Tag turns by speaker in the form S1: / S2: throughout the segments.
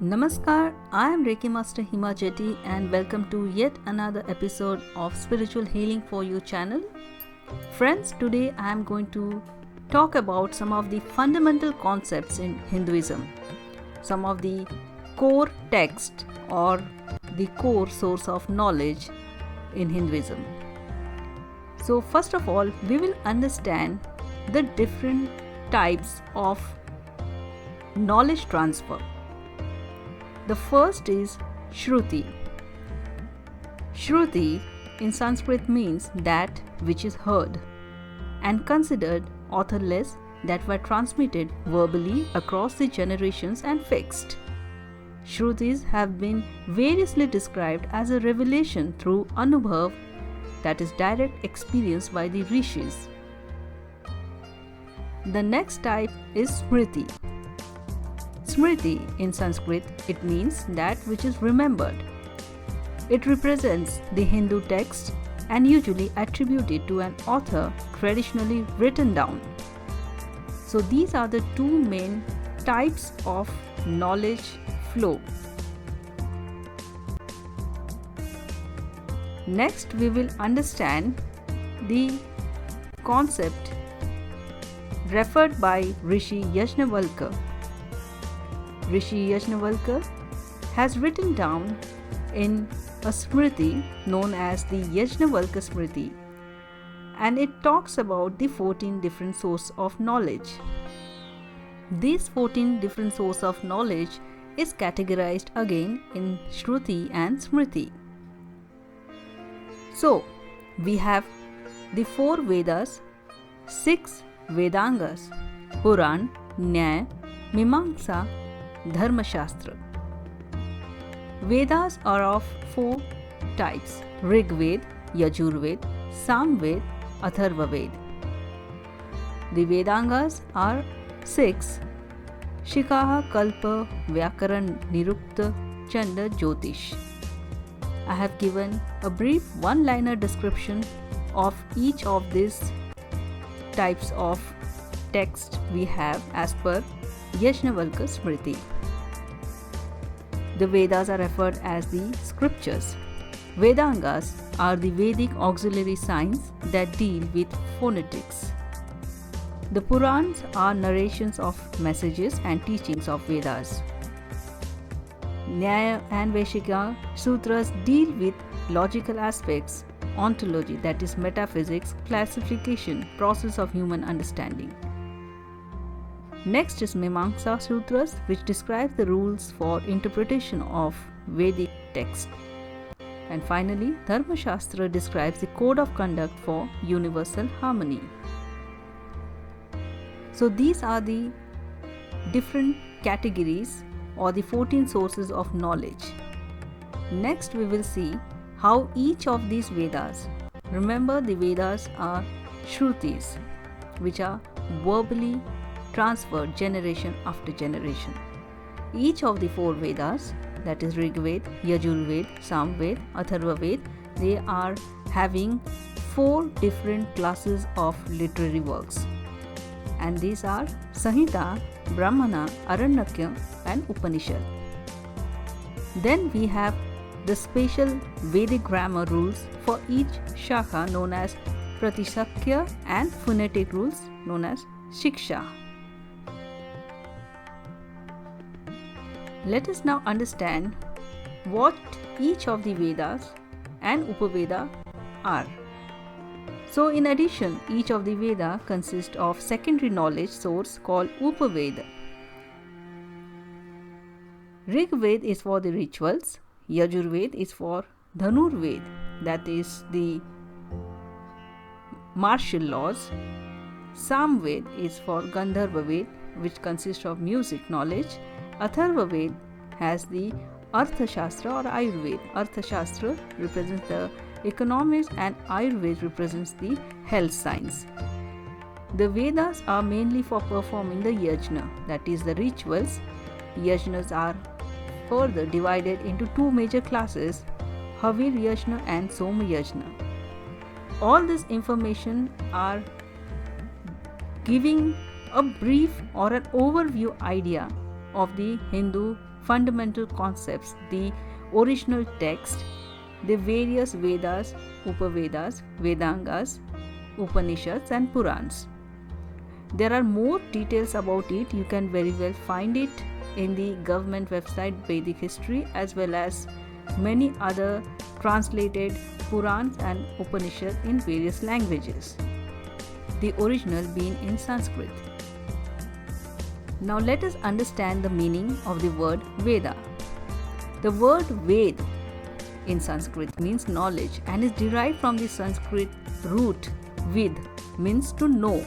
S1: Namaskar, I am Reiki Master Hima Jetty and welcome to yet another episode of Spiritual Healing for You channel. Friends, today I am going to talk about some of the fundamental concepts in Hinduism, some of the core text or the core source of knowledge in Hinduism. So first of all, we will understand the different types of knowledge transfer. The first is Shruti. Shruti in Sanskrit means that which is heard and considered authorless, that were transmitted verbally across the generations and fixed. Shrutis have been variously described as a revelation through Anubhav, that is direct experience by the rishis. The next type is Smriti. Smriti in Sanskrit, it means that which is remembered. It represents the Hindu text and usually attributed to an author traditionally written down. So these are the two main types of knowledge flow. Next, we will understand the concept referred by Rishi Yajnavalkya. Rishi Yajnavalkya has written down in a Smriti known as the Yajnavalkya Smriti, and it talks about the 14 different sources of knowledge. These 14 different sources of knowledge is categorized again in Shruti and Smriti. So, we have the 4 Vedas, 6 Vedangas, Puran, Nyaya, Mimamsa, Dharma Shastra. Vedas are of 4 types: Rig Ved, Yajur Ved, Sam Ved, Atharva Ved. The Vedangas are 6: Shikaha, Kalpa, Vyakaran, Nirukta, Chanda, Jyotish. I have given a brief one-liner description of each of these types of text we have as per Yajnavalkya Smriti. The Vedas are referred as the scriptures. Vedangas are the Vedic auxiliary science that deal with phonetics. The Purans are narrations of messages and teachings of Vedas. Nyaya and Vaishika Sutras deal with logical aspects, ontology, that is metaphysics, classification, process of human understanding. Next is Mimamsa Sutras, which describe the rules for interpretation of Vedic text. And finally, Dharma Shastra describes the code of conduct for universal harmony. So these are the different categories or the 14 sources of knowledge. Next we will see how each of these Vedas, remember the Vedas are Shrutis, which are verbally transferred generation after generation. Each of the 4 Vedas, that is Rig Ved, Yajur Ved, Sam Ved, Atharva Ved, they are having 4 different classes of literary works. And these are Samhita, Brahmana, Aranyaka and Upanishad. Then we have the special Vedic grammar rules for each shakha known as Pratisakya and phonetic rules known as Shiksha. Let us now understand what each of the Vedas and Upaveda are. So in addition, each of the Veda consists of secondary knowledge source called Upaveda. Rig Ved is for the rituals, Yajur Ved is for Dhanur Ved, that is the martial laws, Sam Ved is for Gandharva Ved, which consists of music knowledge, Atharva Ved has the Artha Shastra or Ayurveda. Artha Shastra represents the economics and Ayurveda represents the health science. The Vedas are mainly for performing the yajna, that is the rituals. Yajnas are further divided into 2 major classes, Havir Yajna and Soma Yajna. All this information are giving a brief or an overview idea of the Hindu fundamental concepts, the original text, the various Vedas, Upavedas, Vedangas, Upanishads and Purans. There are more details about it. You can very well find it in the government website Vedic History, as well as many other translated Purans and Upanishads in various languages, the original being in Sanskrit. Now let us understand the meaning of the word Veda. The word Ved in Sanskrit means knowledge and is derived from the Sanskrit root Vid, means to know.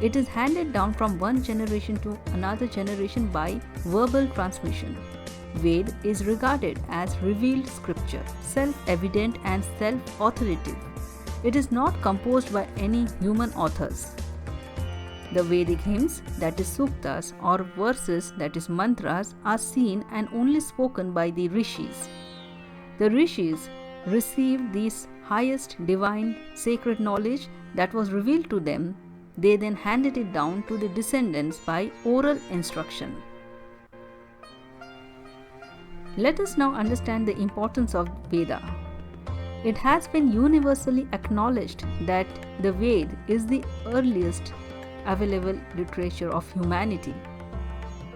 S1: It is handed down from one generation to another generation by verbal transmission. Ved is regarded as revealed scripture, self-evident and self-authoritative. It is not composed by any human authors. The Vedic hymns, that is suktas, or verses, that is mantras, are seen and only spoken by the rishis. The rishis received this highest divine sacred knowledge that was revealed to them. They then handed it down to the descendants by oral instruction. Let us now understand the importance of Veda. It has been universally acknowledged that the Ved is the earliest available literature of humanity.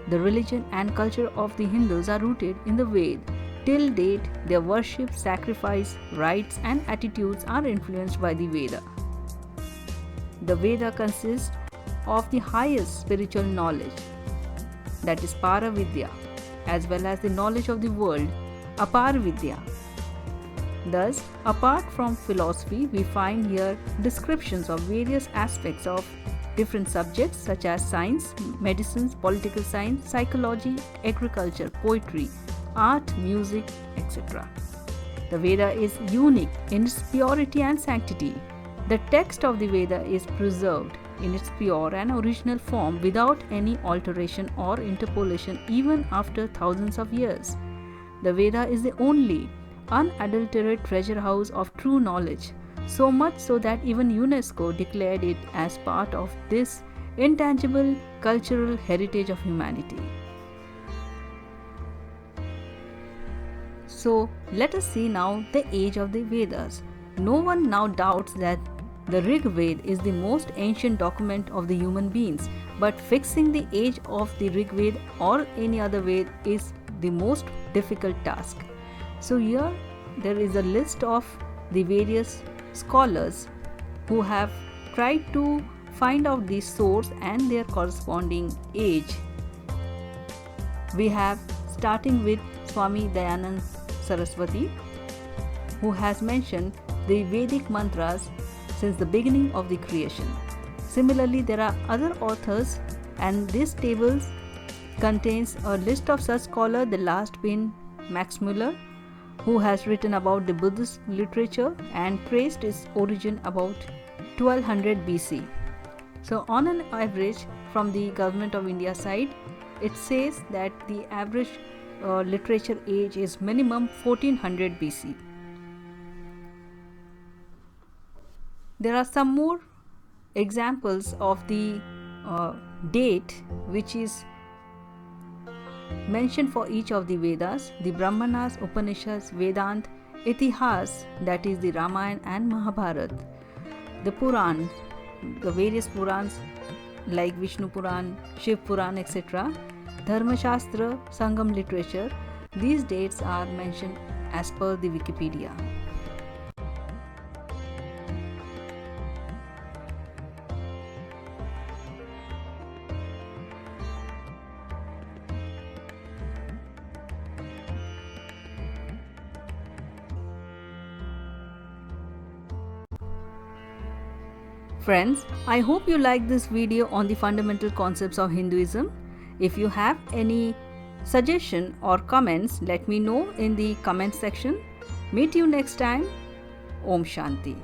S1: The religion and culture of the Hindus are rooted in the Ved. Till date, their worship, sacrifice, rites and attitudes are influenced by the Veda. The Veda consists of the highest spiritual knowledge, that is Paravidya, as well as the knowledge of the world, Aparavidya. Thus, apart from philosophy, we find here descriptions of various aspects of different subjects such as science, medicine, political science, psychology, agriculture, poetry, art, music, etc. The Veda is unique in its purity and sanctity. The text of the Veda is preserved in its pure and original form without any alteration or interpolation even after thousands of years. The Veda is the only unadulterated treasure house of true knowledge, so much so that even UNESCO declared it as part of this intangible cultural heritage of humanity. So let us see now the age of the Vedas. No one now doubts that the Rig Veda is the most ancient document of the human beings, but fixing the age of the Rig Veda or any other Veda is the most difficult task. So here there is a list of the various scholars who have tried to find out the source and their corresponding age. We have, starting with Swami Dayanand Saraswati, who has mentioned the Vedic mantras since the beginning of the creation. Similarly, there are other authors, and this table contains a list of such scholars, the last being Max Muller, who has written about the Buddhist literature and traced its origin about 1200 BC. So on an average, from the Government of India side, it says that the average literature age is minimum 1400 BC. There are some more examples of the date which is mentioned for each of the Vedas: the Brahmanas, Upanishads, Vedanta, Itihas, that is the Ramayana and Mahabharata, the Puran, the various Purans like Vishnu Puran, Shiv Puran, etc., Dharma Shastra, Sangam literature. These dates are mentioned as per the Wikipedia. Friends, I hope you liked this video on the fundamental concepts of Hinduism. If you have any suggestion or comments, let me know in the comment section. Meet you next time. Om Shanti.